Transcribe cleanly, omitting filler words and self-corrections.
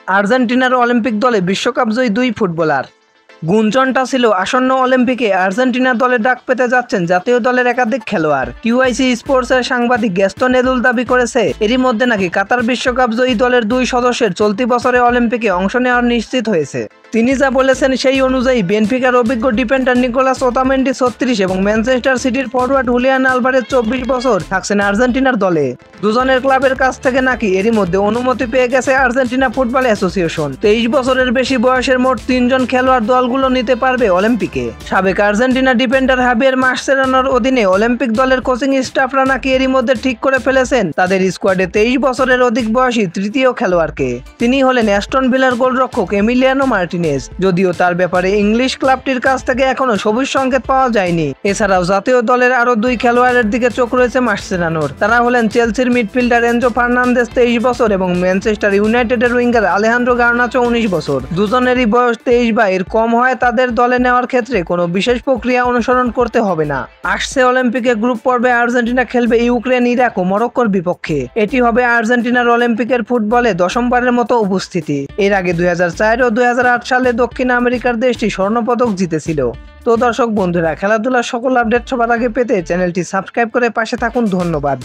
আর্জেন্টিনার অলিম্পিক দলে বিশ্বকাপ জয়ী দুই ফুটবলার। গুঞ্জনটা ছিল আসন্ন অলিম্পিকে আর্জেন্টিনা দলের ডাক পেতে যাচ্ছেন জাতীয় দলের একাধিক খেলোয়াড়। টিওআইসি স্পোর্টসের সাংবাদিক গ্যাস্টন এদুল দাবি করেছে, এরই মধ্যে নাকি কাতার বিশ্বকাপ জয়ী দলের দুই সদস্যের চলতি বছরে অলিম্পিকে অংশ নেওয়ার নিশ্চিত হয়েছে। তিনি যা বলেছেন সেই অনুযায়ী বেনফিকার অভিজ্ঞ ডিফেন্ডার নিকোলাস ওতামেন্ডি 36 এবং ম্যানচেস্টার সিটির ফরওয়ার্ড হুলিয়ান আলভারেজ 24 বছর থাকছেন আর্জেন্টিনার দলে। দুজনের ক্লাবের কাছ থেকে নাকি এরই মধ্যে অনুমতি পেয়ে গেছে আর্জেন্টিনা ফুটবল অ্যাসোসিয়েশন। 23 বছরের বেশি বয়সের মোট 3 জন খেলোয়াড় দলগুলো নিতে পারবে অলিম্পিকে। সাবেক আর্জেন্টিনা ডিফেন্ডার হাবিয়ের মাসচেরানোর অধীনে অলিম্পিক দলের কোচিং স্টাফরা নাকি এরই মধ্যে ঠিক করে ফেলেছেন তাদের স্কোয়াডে 23 বছরের অধিক বয়সী তৃতীয় খেলোয়াড়কে। তিনি হলেন অ্যাস্টন ভিলার গোলরক্ষক এমিলিয়ানো মার্টিনেজ। যদিও তার ব্যাপারে ইংলিশ ক্লাবটির কাছ থেকে এখনো সবুজ সংকেত পাওয়া যায়নি। এছাড়াও জাতীয় দলের আরো দুই খেলোয়াড়ের দিকে চোখ রয়েছে মাসচেরানোর। তারা হলেন চেলসির মিডফিল্ডার এনজো ফার্নান্দেজ 23 বছর এবং ম্যানচেস্টার ইউনাইটেডের উইঙ্গার আলেহান্দ্রো গার্নাচো 19 বছর। দুজনেরই বয়স 23 বা এর কম হয় তাদের দলে নেওয়ার ক্ষেত্রে কোনো বিশেষ প্রক্রিয়া অনুসরণ করতে হবে না। আসছে অলিম্পিকে গ্রুপ পর্বে আর্জেন্টিনা খেলবে ইউক্রেন, ইরাক ও মরক্কোর বিপক্ষে। এটি হবে আর্জেন্টিনার অলিম্পিকের ফুটবলে দশমবারের মতো উপস্থিতি। এর আগে 2004 ও 2008 সালে দক্ষিণ আমেরিকার দেশটি স্বর্ণপদক জিতেছিল। তো দর্শক বন্ধুরা, খেলাধুলার সকল আপডেট সবার আগে পেতে চ্যানেলটি সাবস্ক্রাইব করে পাশে থাকুন। ধন্যবাদ।